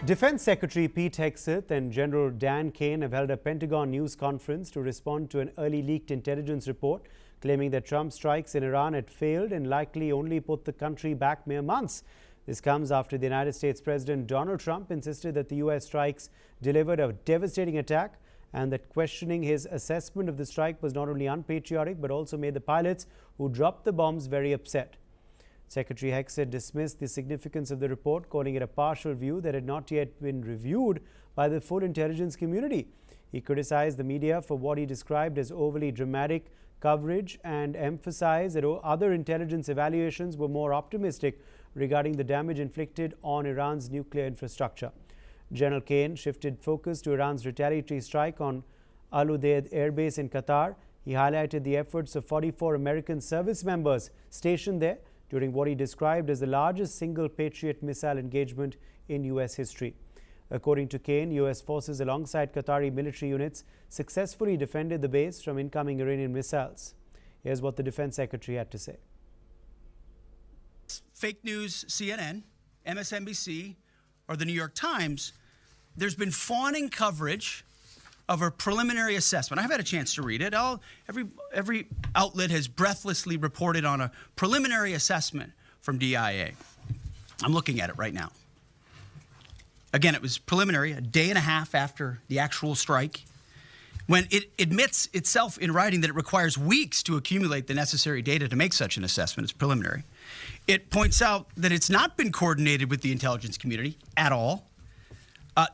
Defense Secretary Pete Hegseth and General Dan Caine have held a Pentagon news conference to respond to an early leaked intelligence report claiming that Trump's strikes in Iran had failed and likely only put the country back mere months. This comes after the United States President Donald Trump insisted that the U.S. strikes delivered a devastating attack and that questioning his assessment of the strike was not only unpatriotic but also made the pilots who dropped the bombs very upset. Secretary Hegseth dismissed the significance of the report, calling it a partial view that had not yet been reviewed by the full intelligence community. He criticized the media for what he described as overly dramatic coverage and emphasized that other intelligence evaluations were more optimistic regarding the damage inflicted on Iran's nuclear infrastructure. General Caine shifted focus to Iran's retaliatory strike on Udeid Air Base in Qatar. He highlighted the efforts of 44 American service members stationed there during what he described as the largest single Patriot missile engagement in U.S. history. According to Caine, U.S. forces alongside Qatari military units successfully defended the base from incoming Iranian missiles. Here's what the Defense Secretary had to say. Fake news, CNN, MSNBC, or the New York Times, there's been fawning coverage of a preliminary assessment. I've had a chance to read it. Every outlet has breathlessly reported on a preliminary assessment from DIA. I'm looking at it right now. Again, it was preliminary, a day and a half after the actual strike, when it admits itself in writing that it requires weeks to accumulate the necessary data to make such an assessment. It's preliminary. It points out that it's not been coordinated with the intelligence community at all.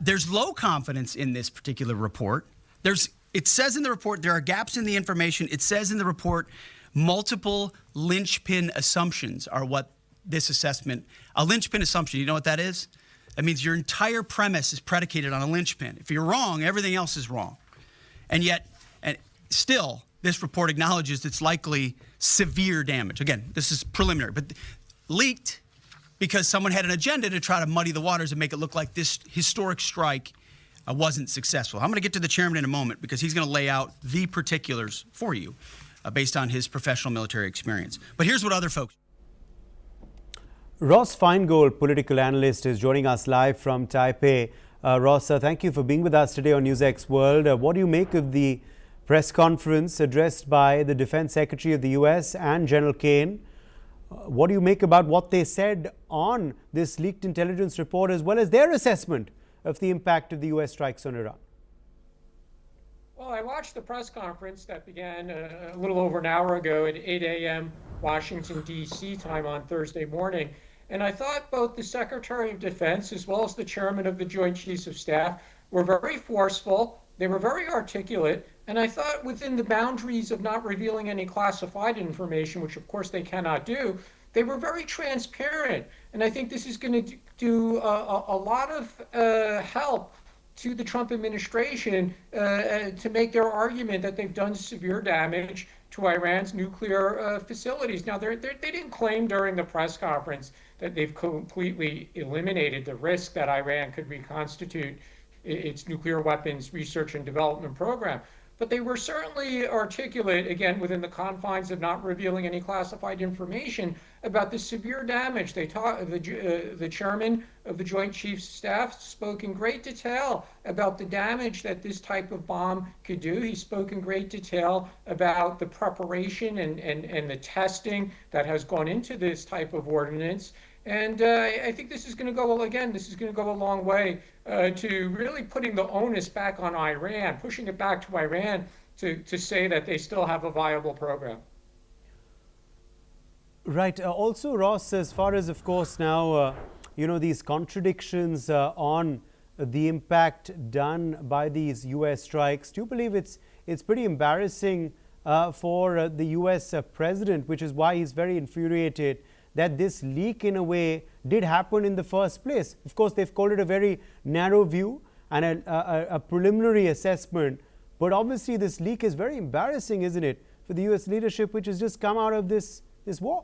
There's low confidence in this particular report. It says in the report there are gaps in the information. It says in the report multiple linchpin assumptions are what this assessment, a linchpin assumption, you know what that is? That means your entire premise is predicated on a linchpin. If you're wrong, everything else is wrong. And yet, still, this report acknowledges it's likely severe damage. Again, this is preliminary, but leaked because someone had an agenda to try to muddy the waters and make it look like this historic strike wasn't successful. I'm going to get to the chairman in a moment because he's going to lay out the particulars for you based on his professional military experience. But here's what other folks. Ross Feingold, political analyst, is joining us live from Taipei. Ross, thank you for being with us today on NewsX World. What do you make of the press conference addressed by the Defense Secretary of the U.S. and General Caine? What do you make about what they said on this leaked intelligence report as well as their assessment of the impact of the U.S. strikes on Iran? Well, I watched the press conference that began a little over an hour ago at 8 a.m. Washington, D.C. time on Thursday morning. And I thought both the Secretary of Defense as well as the Chairman of the Joint Chiefs of Staff were very forceful. They were very articulate. And I thought within the boundaries of not revealing any classified information, which of course they cannot do, they were very transparent. And I think this is going to do a lot of help to the Trump administration to make their argument that they've done severe damage to Iran's nuclear facilities. Now, they didn't claim during the press conference that they've completely eliminated the risk that Iran could reconstitute its nuclear weapons research and development program. But they were certainly articulate, again, within the confines of not revealing any classified information about the severe damage. The chairman of the Joint Chiefs of Staff spoke in great detail about the damage that this type of bomb could do. He spoke in great detail about the preparation and the testing that has gone into this type of ordinance. And I think this is going to go, again, this is going to go a long way to really putting the onus back on Iran, pushing it back to Iran to say that they still have a viable program. Right. Also, Ross, as far as, of course, now, these contradictions on the impact done by these U.S. strikes, do you believe it's pretty embarrassing for the U.S. President, which is why he's very infuriated that this leak, in a way, did happen in the first place? Of course, they've called it a very narrow view and a preliminary assessment. But obviously, this leak is very embarrassing, isn't it, for the U.S. leadership, which has just come out of this war?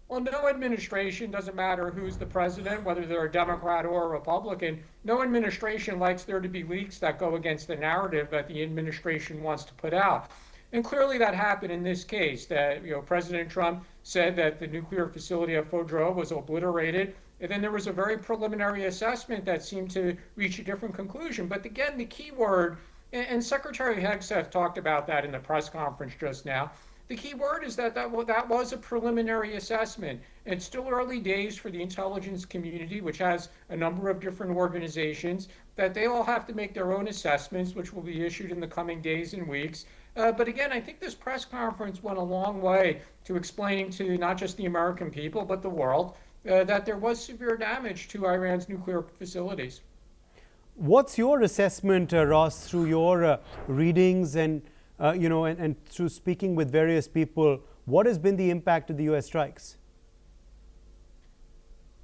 Well, no administration, doesn't matter who's the president, whether they're a Democrat or a Republican, no administration likes there to be leaks that go against the narrative that the administration wants to put out. And clearly that happened in this case, that President Trump said that the nuclear facility at Fordow was obliterated. And then there was a very preliminary assessment that seemed to reach a different conclusion. But again, the key word, and Secretary Hegseth talked about that in the press conference just now, the key word is that was a preliminary assessment. And it's still early days for the intelligence community, which has a number of different organizations, that they all have to make their own assessments, which will be issued in the coming days and weeks. But again, I think this press conference went a long way to explaining to not just the American people, but the world, that there was severe damage to Iran's nuclear facilities. What's your assessment, Ross, through your readings and and through speaking with various people? What has been the impact of the U.S. strikes?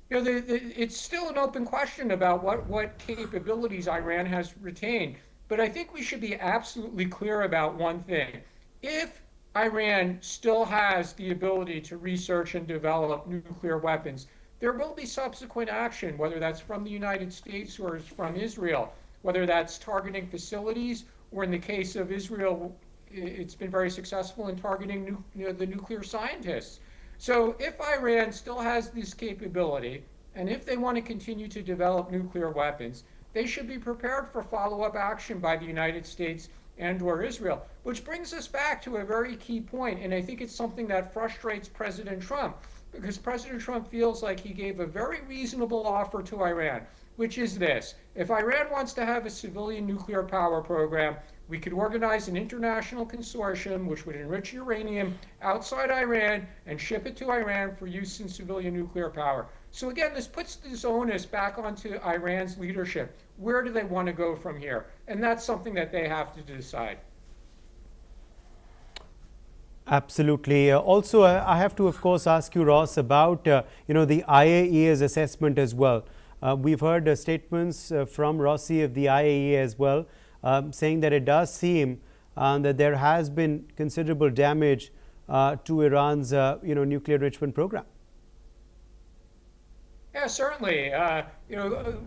It's still an open question about what capabilities Iran has retained. But I think we should be absolutely clear about one thing. If Iran still has the ability to research and develop nuclear weapons, there will be subsequent action, whether that's from the United States or from Israel, whether that's targeting facilities, or in the case of Israel, it's been very successful in targeting the nuclear scientists. So if Iran still has this capability, and if they want to continue to develop nuclear weapons, they should be prepared for follow-up action by the United States and or Israel, which brings us back to a very key point, and I think it's something that frustrates President Trump, because President Trump feels like he gave a very reasonable offer to Iran, which is this: if Iran wants to have a civilian nuclear power program, we could organize an international consortium which would enrich uranium outside Iran and ship it to Iran for use in civilian nuclear power. So again, this puts this onus back onto Iran's leadership. Where do they want to go from here? And that's something that they have to decide. Absolutely. Also, I have to, of course, ask you, Ross, about the IAEA's assessment as well. We've heard statements from Rossi of the IAEA as well, saying that it does seem that there has been considerable damage to Iran's nuclear enrichment program. Yeah, certainly.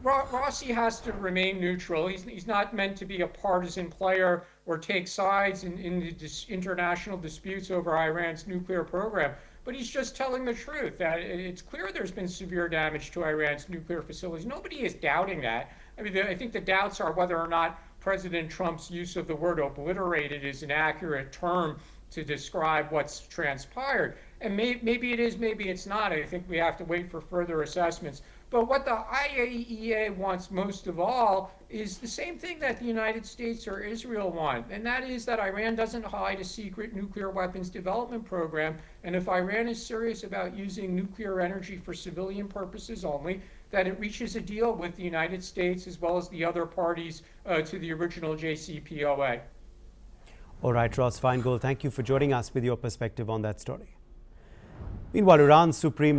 Rossi has to remain neutral. He's not meant to be a partisan player or take sides in the international disputes over Iran's nuclear program. But he's just telling the truth, that it's clear there's been severe damage to Iran's nuclear facilities. Nobody is doubting that. I mean, I think the doubts are whether or not President Trump's use of the word obliterated is an accurate term to describe what's transpired. And maybe it is, maybe it's not. I think we have to wait for further assessments. But what the IAEA wants most of all is the same thing that the United States or Israel want, and that is that Iran doesn't hide a secret nuclear weapons development program. And if Iran is serious about using nuclear energy for civilian purposes only, that it reaches a deal with the United States as well as the other parties to the original JCPOA. All right, Ross Feingold, thank you for joining us with your perspective on that story. Meanwhile, Iran's Supreme Leader